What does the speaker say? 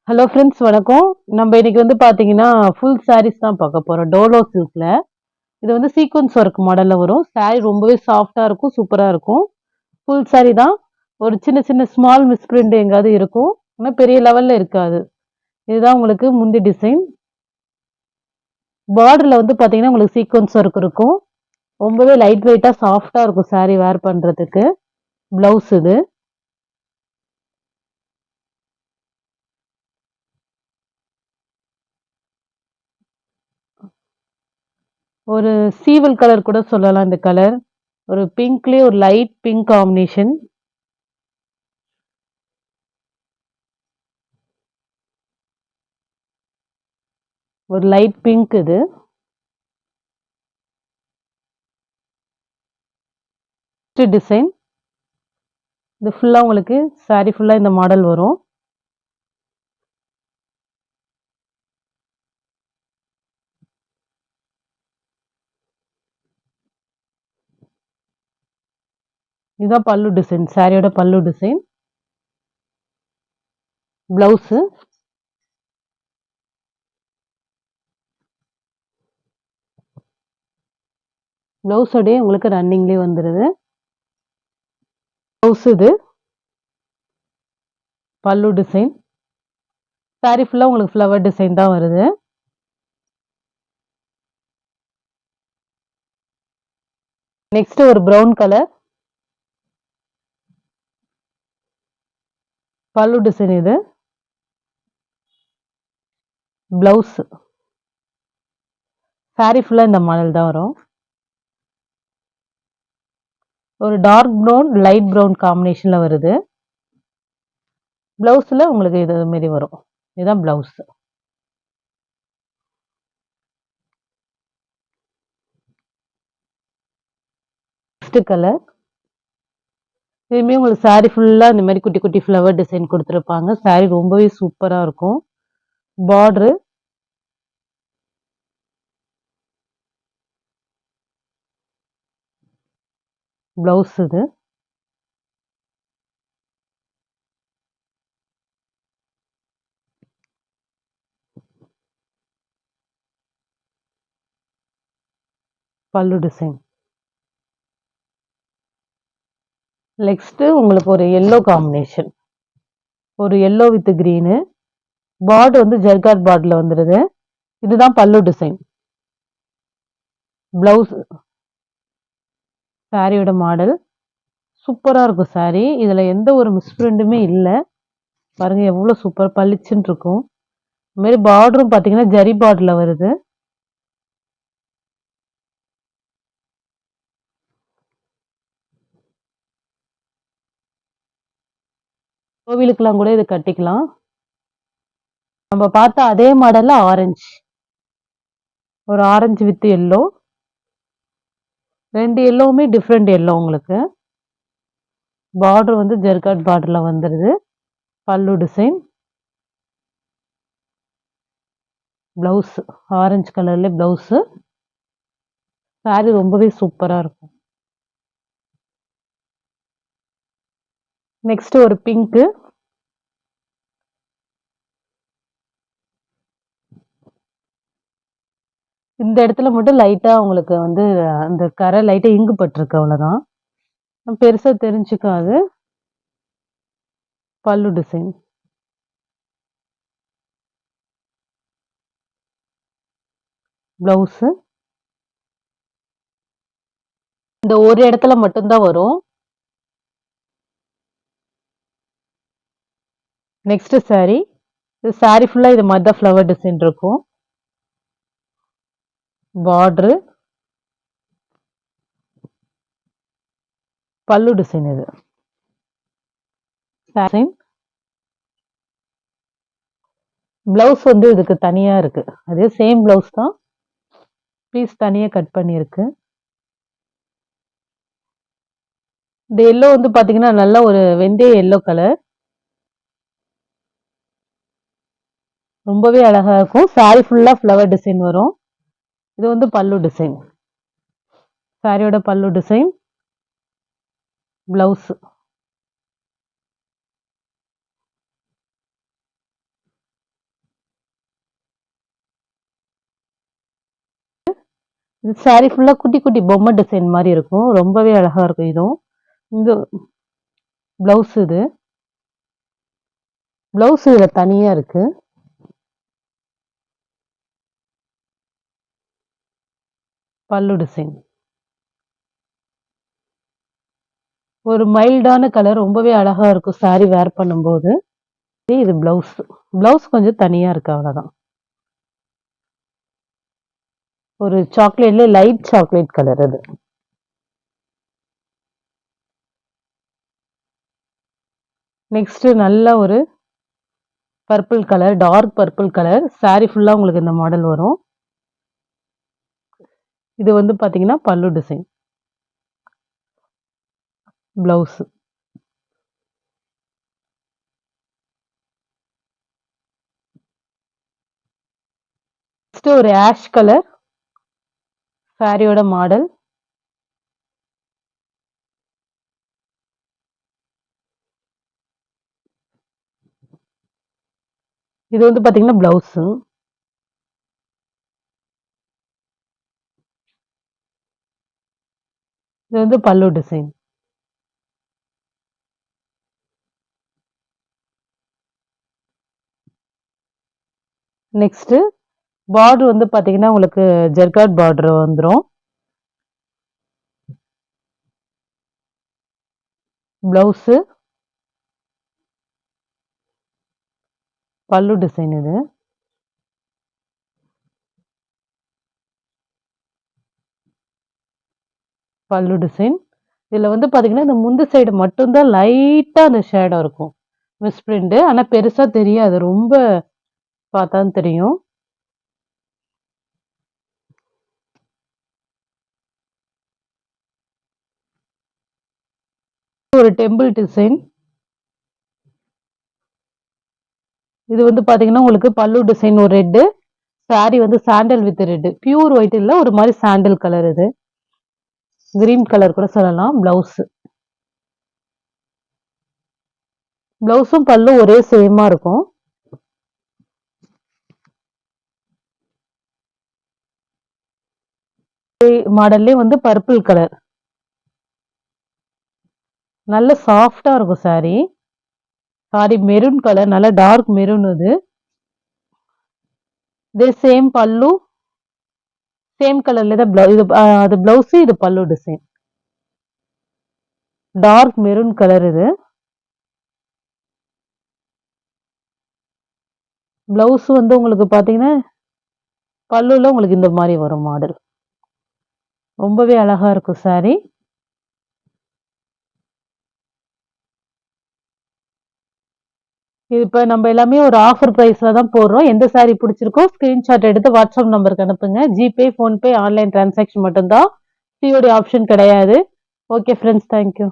Hello friends வணக்கம். நம்ம இன்னைக்கு வந்து பார்த்தீங்கன்னா, ஃபுல் சாரீஸ் தான் பார்க்க போறோம். டோலோ சில்க்ல. இது வந்து சீக்வென்ஸ் ஒர்க் மாடல்ல வரும். சாரி ரொம்பவே சாஃப்ட்டா இருக்கும். சூப்பரா இருக்கும். ஃபுல் சாரி தான். ஒரு சின்ன சின்ன ஸ்மால் மிஸ்பிரிண்ட் எங்கேயாவது இருக்கும். ஆனா பெரிய லெவல்ல இருக்காது. இதுதான் உங்களுக்கு முந்தி டிசைன். பார்டர்ல வந்து பார்த்தீங்கன்னா, உங்களுக்கு சீக்வென்ஸ் ஒர்க் இருக்கும். ரொம்பவே லைட் வெயிட்டா சாஃப்ட்டா இருக்கும் சாரி வேர் பண்றதுக்கு. ப்ளவுஸ் இது. ஒரு சீவல் கலர் கூட சொல்லலாம் இந்த கலர். ஒரு பிங்க்லயே ஒரு லைட் பிங்க் காம்பினேஷன். ஒரு லைட் பிங்க் இது. டிசைன். இது ஃபுல்லா உங்களுக்கு சாரி ஃபுல்லா இந்த மாடல் வரும். இதுதான் பல்லு டிசைன். சாரியோட பல்லு டிசைன். பிளவுஸ். பிளவுஸோடய உங்களுக்கு ரன்னிங்லேயே வந்துடுது. பிளவுஸ் இது. பல்லு டிசைன். சாரி ஃபுல்லா உங்களுக்கு ஃப்ளவர் டிசைன் தான் வருது. நெக்ஸ்ட் ஒரு ப்ரௌன் கலர். பல்லு டிசைன் இது. பிளவுஸ். சாரி ஃபுல்லா இந்த மாடல் தான் வரும். ஒரு டார்க் ப்ரௌன் லைட் ப்ரௌன் காம்பினேஷன்ல வருது. பிளவுஸ்ல உங்களுக்கு இது மாரி வரும். இதுதான் பிளவுஸ். Next colour. இதுவுமே உங்களுக்கு சாரி ஃபுல்லா இந்த மாதிரி குட்டி குட்டி ஃப்ளவர் டிசைன் கொடுத்துருப்பாங்க. சாரி ரொம்பவே சூப்பரா இருக்கும். பார்டரு. பிளவுஸ் இது. பல்லு டிசைன். நெக்ஸ்ட் உங்களுக்கு ஒரு எல்லோ காம்பினேஷன். ஒரு எல்லோ வித் கிரீனு. பார்டர் வந்து ஜர்காட் பார்டர்ல வந்துடுது. இதுதான் பல்லு டிசைன். பிளவுஸ். சாரியோட மாடல் சூப்பரா இருக்கும் சாரி. இதுல எந்த ஒரு மிஸ்பிரிண்டுமே இல்லை. பாருங்க எவ்வளவு சூப்பர் பளிச்சுன்னு இருக்கும். இந்த மாதிரி பார்டரும் பாத்தீங்கன்னா ஜரி பார்டர்ல வருது. கோவிலுக்கெல்லாம் கூட இது கட்டிக்கலாம். நம்ம பார்த்த அதே மாடல்ல ஆரஞ்சு. ஒரு ஆரஞ்சு வித் எல்லோ. ரெண்டு எல்லோவுமே டிஃப்ரெண்ட் எல்லோ உங்களுக்கு. பார்டர் வந்து ஜர்காட் பார்டர்ல வந்துடுது. பல்லு டிசைன். பிளவுஸ் ஆரஞ்சு கலர்ல பிளவுஸ். சாரி ரொம்பவே சூப்பரா இருக்கும். நெக்ஸ்ட் ஒரு பிங்க். இந்த இடத்துல மட்டும் லைட்டா உங்களுக்கு வந்து அந்த கரை லைட்டா இங்கு பட்டிருக்கு, அவ்வளவுதான். பெருசா தெரிஞ்சுக்காது. பல்லு டிசைன். பிளவுஸ். இந்த ஒரு இடத்துல மட்டும்தான் வரும். Next sorry. இது சாரி ஃபுல்லா இது மாதிரி தான் ஃப்ளவர் டிசைன் இருக்கும். பார்டரு. பல்லு டிசைன் இது. டிசைன். பிளவுஸ் வந்து இதுக்கு தனியா இருக்கு. அதே சேம் பிளவுஸ் தான். பீஸ் தனியா கட் பண்ணியிருக்கு. இந்த எல்லோ வந்து பாத்தீங்கன்னா நல்ல ஒரு வெந்தய எல்லோ கலர். ரொம்பவே அழகா இருக்கும். சாரி ஃபுல்லா ஃப்ளவர் டிசைன் வரும். இது வந்து பல்லு டிசைன். சாரியோட பல்லு டிசைன். பிளவுஸ். இது சாரி ஃபுல்லா குட்டி குட்டி பொம்மை டிசைன் மாரி இருக்கும். ரொம்பவே அழகா இருக்கும் இதுவும். இந்த ப்ளவுஸ் இது. ப்ளவுஸ் இதுல தனியா இருக்கு. பல்லு டிசைன். ஒரு மைல்டான கலர் ரொம்பவே அழகா இருக்கும் சாரி வேர் பண்ணும்போது. இது ப்ளவுஸ். ப்ளவுஸ் கொஞ்சம் தனியா இருக்கு அவ்வளோதான். ஒரு சாக்லேட்ல லைட் சாக்லேட் கலர் அது. நெக்ஸ்ட் நல்ல ஒரு purple colour, dark purple colour. Sari ஃபுல்லா உங்களுக்கு இந்த மாடல் வரும். இது வந்து பாத்தீங்கன்னா பல்லு டிசைன். ப்ளவுஸ். நெக்ஸ்ட் ஒரு ஆஷ் கலர் சாரியோட மாடல். இது வந்து பாத்தீங்கன்னா ப்ளவுஸ். இது வந்து பல்லு டிசைன். நெக்ஸ்ட் பார்டர் வந்து பாத்தீங்கன்னா உங்களுக்கு ஜெர்காட் பார்டர் வந்துரும். ப்ளவுஸ். பல்லு டிசைன் இது. பல்லு டிசைன். இதுல வந்து பாத்தீங்கன்னா இந்த முந்து சைடு மட்டும்தான் லைட்டா அந்த ஷேடோ இருக்கும். Miss print. ஆனா பெருசா தெரியாது. ரொம்ப பார்த்தான்னு தெரியும். ஒரு டெம்பிள் டிசைன். இது வந்து பாத்தீங்கன்னா உங்களுக்கு பல்லு டிசைன் ஒரு ரெட். சாரி வந்து sandal with red. Pure white இல்ல, ஒரு மாதிரி சாண்டல் கலர் இது. கிரீன் கலர் கூட சொல்லலாம். பிளவுஸ். பிளவுஸும் பல்லும் ஒரே சேமா இருக்கும். மாடல்லே வந்து பர்பிள் கலர். நல்ல சாஃப்டா இருக்கும் சாரி. சாரி மெரூன் கலர், நல்ல டார்க் மெரூன் இது. இதே சேம் பல்லு, சேம் கலர்ல தான் இது அது பிளவுஸ், இது பல்லு டிசைன். டார்க் மெரூன் கலர் இது. பிளவுஸ் வந்து உங்களுக்கு பாத்தீங்கன்னா பல்லுல உங்களுக்கு இந்த மாதிரி வரும் மாடல். ரொம்பவே அழகா இருக்கும் சாரி. இப்ப நம்ம எல்லாமே ஒரு ஆஃபர் பிரைஸ்ல தான் போடுறோம். எந்த சாரி பிடிச்சிருக்கோ ஸ்கிரீன்ஷாட் எடுத்து வாட்ஸ்அப் நம்பருக்கு அனுப்புங்க. ஜிபே, போன்பே, ஆன்லைன் டிரான்சாக்ஷன் மட்டும்தான். சிஓடி ஆப்ஷன் கிடையாது. Okay friends, thank you.